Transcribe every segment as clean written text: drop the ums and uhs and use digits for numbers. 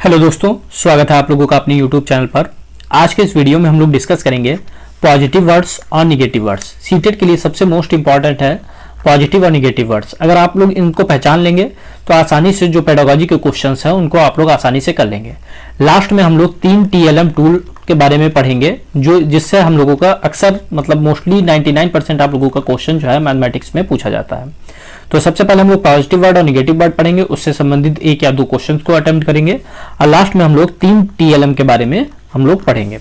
Hello दोस्तों, स्वागत है आप लोगों का अपने यूट्यूब चैनल पर। आज के इस वीडियो में हम लोग डिस्कस करेंगे पॉजिटिव वर्ड्स और निगेटिव वर्ड्स। सीटेट के लिए सबसे मोस्ट इंपॉर्टेंट है पॉजिटिव और निगेटिव वर्ड्स। अगर आप लोग इनको पहचान लेंगे तो आसानी से जो पेडागोजी के क्वेश्चंस हैं उनको आप लोग आसानी से कर लेंगे। लास्ट में हम लोग 3 TLM टूल के बारे में पढ़ेंगे जो जिससे हम लोगों का अक्सर मतलब मोस्टली 99% आप लोगों का क्वेश्चन जो है मैथमेटिक्स में पूछा जाता है। तो सबसे पहले हम लोग पॉजिटिव वर्ड और निगेटिव वर्ड पढ़ेंगे, उससे संबंधित 1 या 2 क्वेश्चन को अटेम्प्ट करेंगे और लास्ट में हम लोग 3 TLM के बारे में हम लोग पढ़ेंगे।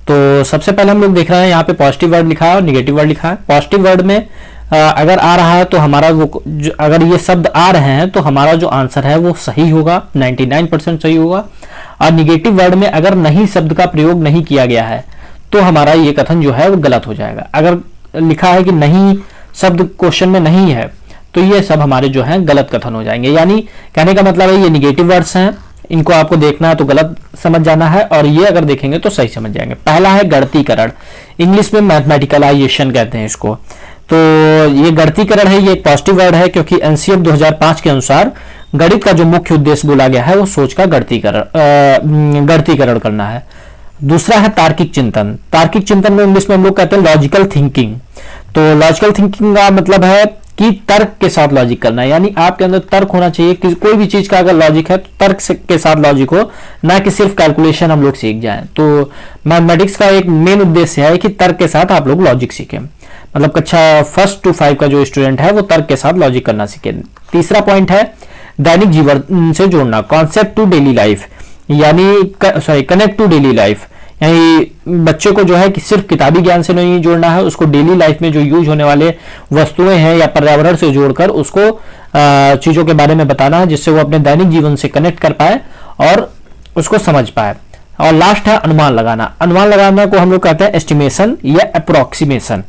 तो सबसे पहले हम लोग देख रहे हैं यहाँ पे पॉजिटिव वर्ड लिखा है और निगेटिव वर्ड लिखा है। पॉजिटिव वर्ड में अगर आ रहा है तो हमारा वो अगर ये शब्द आ रहे हैं तो हमारा जो आंसर है वो सही होगा, 99% सही होगा। और निगेटिव वर्ड में अगर नहीं शब्द का प्रयोग नहीं किया गया है तो हमारा ये कथन जो है वो गलत हो जाएगा। अगर लिखा है कि नहीं शब्द क्वेश्चन में नहीं है तो ये सब हमारे जो है गलत कथन हो जाएंगे। यानी कहने का मतलब है ये निगेटिव वर्ड्स हैं, इनको आपको देखना है तो गलत समझ जाना है और ये अगर देखेंगे तो सही समझ जाएंगे। पहला है गणतीकरण, इंग्लिश में मैथमेटिकलाइजेशन कहते हैं इसको। तो ये गणतीकरण है, ये एक पॉजिटिव वर्ड है क्योंकि एनसीएफ 2005 के अनुसार गणित का जो मुख्य उद्देश्य बोला गया है वो सोच का गणतीकरण करना है। दूसरा है तार्किक चिंतन। तार्किक चिंतन में इंग्लिश में हम लोग कहते हैं लॉजिकल थिंकिंग। तो लॉजिकल थिंकिंग का मतलब है कि तर्क के साथ लॉजिक करना है, यानी आपके अंदर तर्क होना चाहिए कि कोई भी चीज का अगर लॉजिक है तो तर्क के साथ लॉजिक हो, ना कि सिर्फ कैलकुलेशन हम लोग सीख जाएं। तो मैथमेटिक्स का एक मेन उद्देश्य है कि तर्क के साथ आप लोग लॉजिक सीखें, मतलब कक्षा 1 to 5 का जो स्टूडेंट है वो तर्क के साथ लॉजिक करना सीखे। तीसरा पॉइंट है दैनिक जीवन से जोड़ना, कॉन्सेप्ट टू डेली लाइफ, यानी कनेक्ट टू डेली लाइफ, यानी बच्चे को जो है कि सिर्फ किताबी ज्ञान से नहीं जोड़ना है, उसको डेली लाइफ में जो यूज होने वाले वस्तुएं हैं या पर्यावरण से जोड़कर उसको चीजों के बारे में बताना है जिससे वो अपने दैनिक जीवन से कनेक्ट कर पाए और उसको समझ पाए। और लास्ट है अनुमान लगाना। अनुमान लगाना को हम लोग कहते हैं एस्टिमेशन या अप्रोक्सीमेशन।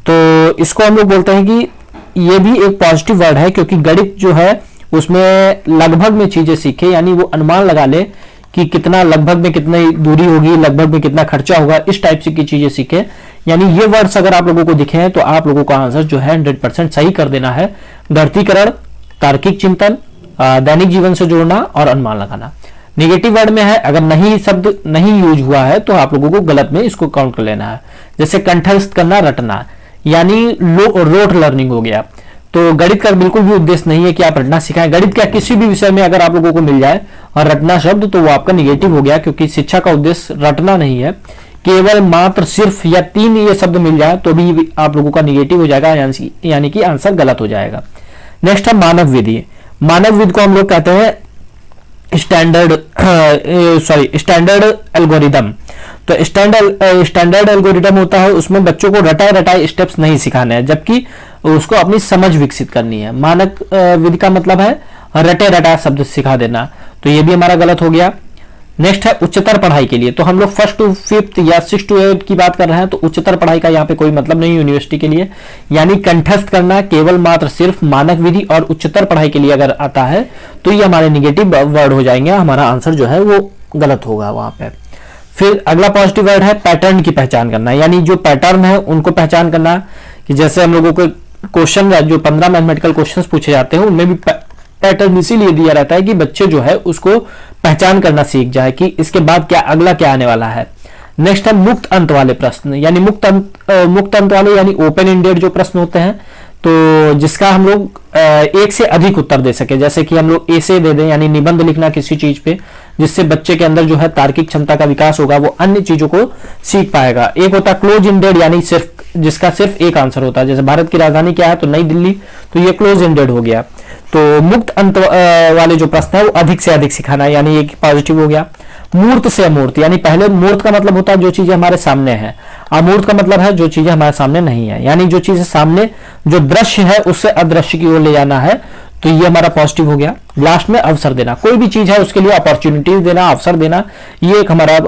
तो इसको हम लोग बोलते हैं कि ये भी एक पॉजिटिव वर्ड है क्योंकि गणित जो है उसमें लगभग में चीजें सीखे, यानी वो अनुमान लगा ले कि कितना लगभग में कितनी दूरी होगी, लगभग में कितना खर्चा होगा, इस टाइप से की चीजें सीखे। यानी ये वर्ड्स अगर आप लोगों को दिखे हैं तो आप लोगों का आंसर जो है 100% सही कर देना है। गणतीकरण, तार्किक चिंतन, दैनिक जीवन से जोड़ना और अनुमान लगाना। निगेटिव वर्ड में है अगर नहीं शब्द नहीं यूज हुआ है तो आप लोगों को गलत में इसको काउंट कर लेना है। जैसे कंठस्थ करना, रटना, यानी रोट लर्निंग हो गया। तो गणित का बिल्कुल भी उद्देश्य नहीं है कि आप रटना सिखाएं। गणित का किसी भी विषय में अगर आप लोगों को मिल जाए और रटना शब्द तो वो आपका निगेटिव हो गया क्योंकि शिक्षा का उद्देश्य रटना नहीं है। केवल मात्र सिर्फ या 3 ये शब्द मिल जाए तो भी आप लोगों का निगेटिव हो जाएगा, यानी कि आंसर गलत हो जाएगा। नेक्स्ट है मानव विधि। मानव विधि को हम लोग कहते हैं स्टैंडर्ड एल्गोरिदम। तो स्टैंडर्ड एल्गोरिदम होता है उसमें बच्चों को रटाए स्टेप्स नहीं सिखाने हैं जबकि उसको अपनी समझ विकसित करनी है। मानक विधि का मतलब है रटा शब्द सिखा देना, तो ये भी हमारा गलत हो गया। नेक्स्ट है उच्चतर पढ़ाई के लिए। तो हम लोग 1st to 5th या 6th to 8th की बात कर रहे हैं तो उच्चतर पढ़ाई का यहाँ पे कोई मतलब नहीं यूनिवर्सिटी के लिए, यानी कंठस्थ करना केवल मात्र सिर्फ मानक विधि और उच्चतर पढ़ाई के लिए अगर आता है तो ये हमारे निगेटिव वर्ड हो जाएंगे, हमारा आंसर जो है वो गलत होगा वहां पे। फिर अगला पॉजिटिव वर्ड है पैटर्न की पहचान करना, यानी जो पैटर्न है उनको पहचान करना कि जैसे हम लोगों को क्वेश्चन जो 15 मैथमेटिकल क्वेश्चंस पूछे जाते हैं उनमें भी पैटर्न इसीलिए दिया रहता है कि बच्चे जो है उसको पहचान करना सीख जाए कि इसके बाद क्या अगला क्या आने वाला है। नेक्स्ट है मुक्त अंत वाले प्रश्न, यानी मुक्त अंत वाले यानी ओपन एंडेड जो प्रश्न होते हैं तो जिसका हम लोग एक से अधिक उत्तर दे सके। जैसे कि हम लोग ऐसे दे दें, यानी निबंध लिखना किसी चीज पे, जिससे बच्चे के अंदर जो है तार्किक क्षमता का विकास होगा, वो अन्य चीजों को सीख पाएगा। एक होता है क्लोज एंडेड, यानी सिर्फ जिसका सिर्फ एक आंसर होता है, जैसे भारत की राजधानी क्या है तो नई दिल्ली, तो ये क्लोज एंडेड हो गया। तो मुक्त अंत वाले जो प्रश्न है वो अधिक से अधिक सिखाना है, यानी एक पॉजिटिव हो गया। मूर्त से अमूर्त, यानी पहले मूर्त का मतलब होता है जो चीजें हमारे सामने है, अमूर्त का मतलब है जो चीजें हमारे सामने नहीं है, यानी जो चीजें सामने जो दृश्य है उससे अदृश्य की ओर ले जाना है, तो ये हमारा पॉजिटिव हो गया। लास्ट में अवसर देना, कोई भी चीज है उसके लिए अपॉर्चुनिटीज देना, अवसर देना, ये एक हमारा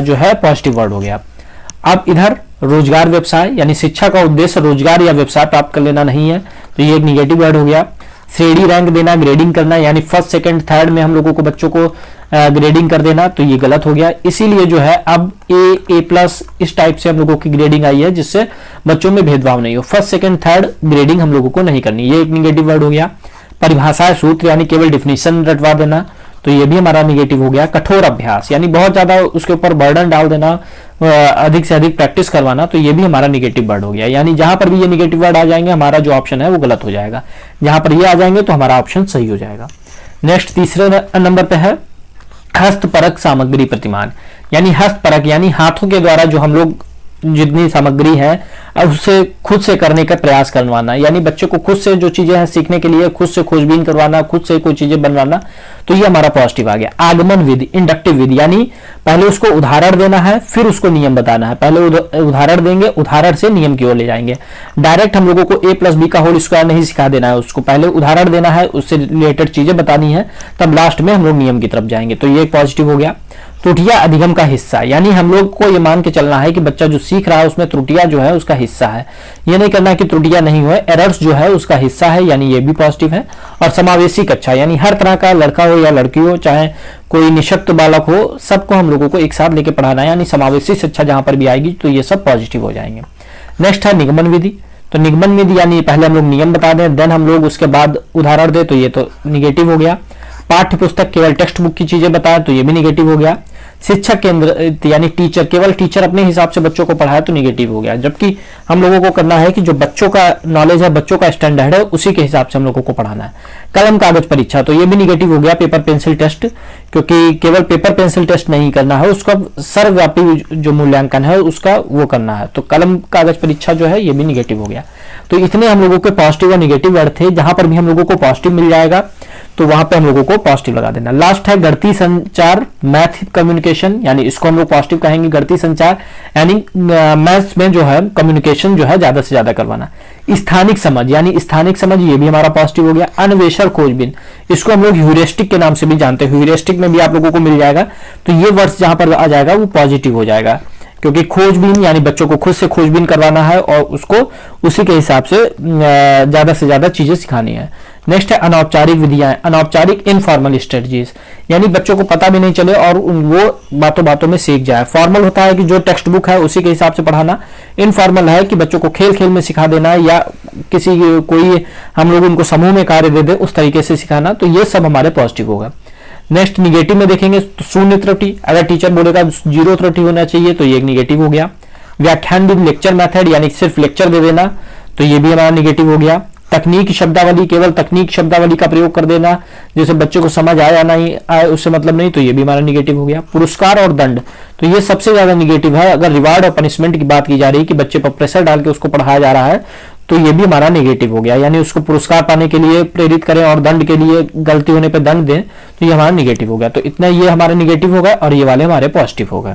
जो है पॉजिटिव वर्ड हो गया। अब इधर रोजगार व्यवसाय, यानी शिक्षा का उद्देश्य रोजगार या व्यवसाय प्राप्त कर लेना नहीं है, तो ये एक निगेटिव वर्ड हो गया। श्रेणी रैंक देना, ग्रेडिंग करना, यानी 1st, 2nd, 3rd में हम लोगों को बच्चों को ग्रेडिंग कर देना, तो ये गलत हो गया। इसीलिए जो है अब A+ इस टाइप से हम लोगों की ग्रेडिंग आई है जिससे बच्चों में भेदभाव नहीं हो। 1st, 2nd, 3rd ग्रेडिंग हम लोगों को नहीं करनी, ये एक निगेटिव वर्ड हो गया। परिभाषाएं सूत्र, यानी केवल डिफिनीशन रटवा देना, तो तो ये भी हमारा निगेटिव हो गया। कठोर अभ्यास यानी बहुत ज्यादा उसके ऊपर बर्डन डाल देना, अधिक से अधिक प्रैक्टिस करवाना, तो ये भी हमारा निगेटिव वर्ड हो गया। यानी जहां पर भी ये निगेटिव वर्ड आ जाएंगे हमारा जो ऑप्शन है वो गलत हो जाएगा, जहां पर ये आ जाएंगे तो हमारा ऑप्शन सही हो जाएगा। नेक्स्ट तीसरे नंबर पे है हस्तपरक सामग्री प्रतिमान। यानी हस्तपरक यानी हाथों के द्वारा जो हम लोग जितनी सामग्री है अब उसे खुद से करने का प्रयास करवाना, यानी बच्चे को खुद से जो चीजें हैं सीखने के लिए खुद से खोजबीन करवाना, खुद से कोई चीजें बनवाना, तो ये हमारा पॉजिटिव आ गया। आगमन विधि, इंडक्टिव विधि, यानी पहले उसको उदाहरण देना है फिर उसको नियम बताना है। पहले उदाहरण देंगे, उदाहरण से नियम की ओर ले जाएंगे। डायरेक्ट हम लोगों को a+b का होल स्क्वायर नहीं सिखा देना है, उसको पहले उदाहरण देना है, उससे रिलेटेड चीजें बतानी है, तब लास्ट में हम लोग नियम की तरफ जाएंगे। तो ये पॉजिटिव हो गया। त्रुटियां अधिगम का हिस्सा, यानी हम लोग को ये मान के चलना है कि बच्चा जो सीख रहा है उसमें त्रुटियां जो है उसका हिस्सा है। ये नहीं करना कि त्रुटियां नहीं हुए, एरर्स जो है उसका हिस्सा है, यानी ये भी पॉजिटिव है। और समावेशी कक्षा, यानी हर तरह का लड़का हो या लड़की हो, चाहे कोई निशक्त बालक हो, सबको हम लोगों को एक साथ लेके पढ़ाना है, यानी समावेशी शिक्षा जहां पर भी आएगी तो ये सब पॉजिटिव हो जाएंगे। नेक्स्ट है निगमन विधि। तो निगमन विधि यानी पहले हम लोग नियम बता दें, देन हम लोग उसके बाद उदाहरण दे, तो ये तो निगेटिव हो गया। पाठ्य पुस्तक केवल टेक्स्ट बुक की चीजें बताए, तो ये भी निगेटिव हो गया। शिक्षक केंद्र यानी टीचर, केवल टीचर अपने हिसाब से बच्चों को पढ़ाए, तो निगेटिव हो गया। जबकि हम लोगों को करना है कि जो बच्चों का नॉलेज है, बच्चों का स्टैंडर्ड है, उसी के हिसाब से हम लोगों को पढ़ाना है। कलम कागज परीक्षा, तो ये भी निगेटिव हो गया। पेपर पेंसिल टेस्ट, क्योंकि केवल पेपर पेंसिल टेस्ट नहीं करना है, उसका सर्वव्यापी जो मूल्यांकन है उसका वो करना है। तो कलम कागज परीक्षा जो है ये भी निगेटिव हो गया। तो इतने हम लोगों के पॉजिटिव और निगेटिव वर्ड थे। जहां पर भी हम लोगों को पॉजिटिव मिल जाएगा तो वहां पे हम लोगों को पॉजिटिव लगा देना। लास्ट है गणितीय संचार, मैथ कम्युनिकेशन, यानी इसको हम लोग पॉजिटिव कहेंगे। गणितीय संचार यानी मैथ्स में जो है कम्युनिकेशन जो है ज्यादा से ज्यादा करवाना। स्थानिक समझ, यानी स्थानिक समझ, ये भी हमारा पॉजिटिव हो गया। अन्वेषण खोजबीन, इसको हम लोग ह्यूरिस्टिक के नाम से भी जानते हैं, ह्यूरिस्टिक में भी आप लोगों को मिल जाएगा। तो ये वर्ड्स जहां पर आ जाएगा वो पॉजिटिव हो जाएगा, क्योंकि खोजबीन यानी बच्चों को खुद से खोजबीन करवाना है और उसको उसी के हिसाब से ज्यादा से ज्यादा चीजें सिखानी है। नेक्स्ट है अनौपचारिक विधियां, अनौपचारिक इनफॉर्मल स्ट्रेटजीज, यानी बच्चों को पता भी नहीं चले और वो बातों बातों में सीख जाए। फॉर्मल होता है कि जो टेक्स्ट बुक है उसी के हिसाब से पढ़ाना। इनफॉर्मल है कि बच्चों को खेल खेल में सिखा देना या किसी कोई हम लोग उनको समूह में कार्य दे दे उस तरीके से सिखाना। तो ये सब हमारे पॉजिटिव होगा। नेक्स्ट निगेटिव में देखेंगे तो शून्य त्रुटि, अगर टीचर बोलेगा 0 त्रुटि होना चाहिए तो ये एक निगेटिव हो गया। व्याख्यान विद लेक्चर मेथड, यानी सिर्फ लेक्चर दे देना, तो ये भी हमारा निगेटिव हो गया। तकनीक शब्दावली, केवल तकनीक शब्दावली का प्रयोग कर देना, जैसे बच्चे को समझ आया नहीं आए उससे मतलब नहीं, तो ये भी हमारा निगेटिव हो गया। पुरस्कार और दंड, तो ये सबसे ज्यादा निगेटिव है। अगर रिवार्ड और पनिशमेंट की बात की जा रही है कि बच्चे पर प्रेशर डाल के उसको पढ़ाया जा रहा है, तो ये भी हमारा नेगेटिव हो गया। यानी उसको पुरस्कार पाने के लिए प्रेरित करें और दंड के लिए गलती होने पर दंड दें, तो ये हमारा निगेटिव हो गया। तो इतना ये हमारे निगेटिव हो गए और ये वाले हमारे पॉजिटिव हो गए।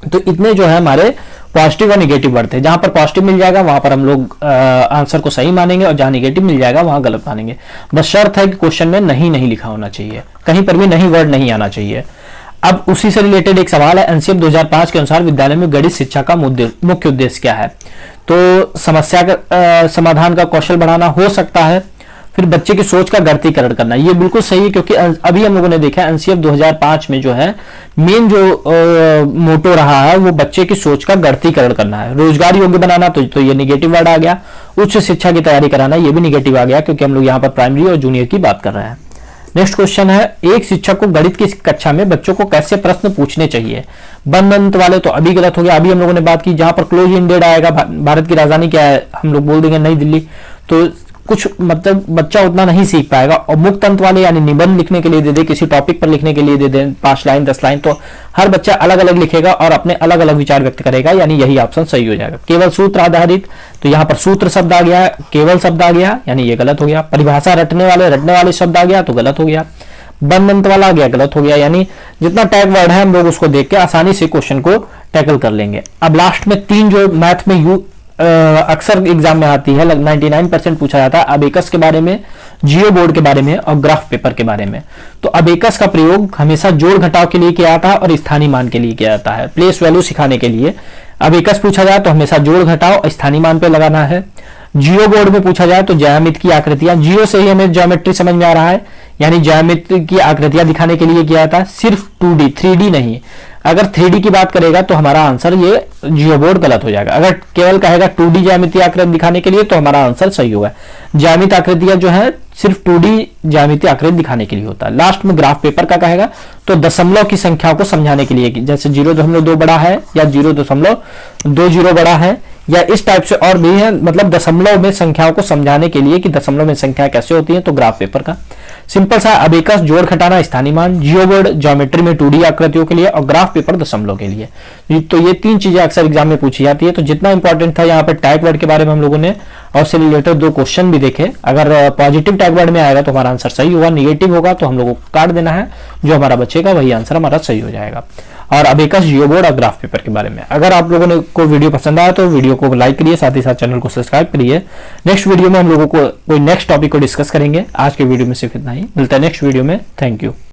तो इतने जो है हमारे पॉजिटिव और निगेटिव वर्ड थे। जहां पर पॉजिटिव मिल जाएगा वहां पर हम लोग आंसर को सही मानेंगे और जहां निगेटिव मिल जाएगा वहां गलत मानेंगे। बस शर्त है कि क्वेश्चन में नहीं लिखा होना चाहिए, कहीं पर भी नहीं वर्ड नहीं आना चाहिए। अब उसी से रिलेटेड एक सवाल है, एनसीएफ 2005 के अनुसार विद्यालय में गणित शिक्षा का मुख्य उद्देश्य क्या है? तो समस्या का समाधान का कौशल बढ़ाना हो सकता है, फिर बच्चे की सोच का गणितीकरण करना। ये बिल्कुल सही है, क्योंकि अभी हम लोगों ने देखा एनसीएफ 2005 में जो है मेन जो मोटो रहा है वो बच्चे की सोच का गणितीकरण करना है। रोजगार योग्य बनाना, तो ये निगेटिव वर्ड आ गया। उच्च शिक्षा की तैयारी कराना, ये भी निगेटिव आ गया, क्योंकि हम लोग यहाँ पर प्राइमरी और जूनियर की बात कर रहे हैं। नेक्स्ट क्वेश्चन है, एक शिक्षक को गणित की कक्षा में बच्चों को कैसे प्रश्न पूछने चाहिए? बंद अंत वाले तो अभी गलत हो गया। अभी हम लोगों ने बात की जहां पर क्लोज इंडेड आएगा, भारत की राजधानी क्या है, हम लोग बोल देंगे नई दिल्ली, तो कुछ मतलब बच्चा उतना नहीं सीख पाएगा। और मुक्त अंत वाले यानी निबंध लिखने के लिए दे दे, किसी टॉपिक पर लिखने के लिए दे दे 5 लाइन 10 लाइन, तो हर बच्चा अलग अलग लिखेगा और अपने अलग अलग विचार व्यक्त करेगा, यानी यही ऑप्शन सही हो जाएगा। केवल सूत्र आधारित, तो यहाँ पर सूत्र शब्द आ गया, केवल शब्द आ गया, यानी ये गलत हो गया। परिभाषा रटने वाले शब्द आ गया, तो गलत हो गया। बंद अंत वाला आ गया, गलत हो गया। यानी जितना टैग वर्ड है हम लोग उसको देख के आसानी से क्वेश्चन को टैकल कर लेंगे। अब लास्ट में 3 जो मैथ में अक्सर एग्जाम में आती है, 99% पूछा जाता है, अबेकस के बारे में, जियो बोर्ड के बारे में और ग्राफ पेपर के बारे में। तो अबेकस का प्रयोग हमेशा जोड़ घटाव के लिए किया जाता है और स्थानीय मान के लिए किया जाता है, प्लेस वैल्यू सिखाने के लिए। अबेकस पूछा जाए तो हमेशा जोड़ घटाव स्थानीय मान पे लगाना है। जियो बोर्ड में पूछा जाए तो ज्यामिति की आकृतियां, जियो से ही हमें ज्योमेट्री समझ में आ रहा है, यानी ज्यामिति की आकृतियां दिखाने के लिए किया जाता है, सिर्फ 2D 3D नहीं। अगर 3D की बात करेगा तो हमारा आंसर ये जियो बोर्ड गलत हो जाएगा। अगर केवल कहेगा 2D ज्यामिति आकृति दिखाने के लिए तो हमारा आंसर सही होगा। ज्यामिति आकृतियां जो है सिर्फ 2D ज्यामितीय आकृति दिखाने के लिए होता है। लास्ट में ग्राफ पेपर का कहेगा तो दशमलव की संख्याओं को समझाने के लिए, जैसे 0.2 बड़ा है या 0.20 बड़ा है या इस टाइप से और भी है, मतलब दशमलव में संख्याओं को समझाने के लिए कि दशमलव में संख्या कैसे होती है, तो ग्राफ पेपर का। सिंपल सा अबेकस जोड़ घटाना स्थानीय मान, जियोबोर्ड ज्योमेट्री में 2D आकृतियों के लिए और ग्राफ पेपर दशमलव के लिए। तो ये 3 चीजें अक्सर एग्जाम में पूछी जाती है। तो जितना इंपॉर्टेंट था यहाँ पर टाइप वर्ड के बारे में हम लोगों ने और से रिलेटेड 2 क्वेश्चन भी देखे। अगर पॉजिटिव टाइप वर्ड में आएगा तो हमारा आंसर सही होगा, निगेटिव होगा तो हम लोगों को काट देना है, जो हमारा बचेगा वही आंसर हमारा सही हो जाएगा। और अबेकस, जियोबोर्ड और ग्राफ पेपर के बारे में। अगर आप लोगों ने को वीडियो पसंद आया तो वीडियो को लाइक करिए, साथ ही साथ चैनल को सब्सक्राइब करिए। नेक्स्ट वीडियो में हम लोगों को कोई नेक्स्ट टॉपिक को डिस्कस करेंगे। आज के वीडियो में सिर्फ इतना ही, मिलता है नेक्स्ट वीडियो में। Thank you.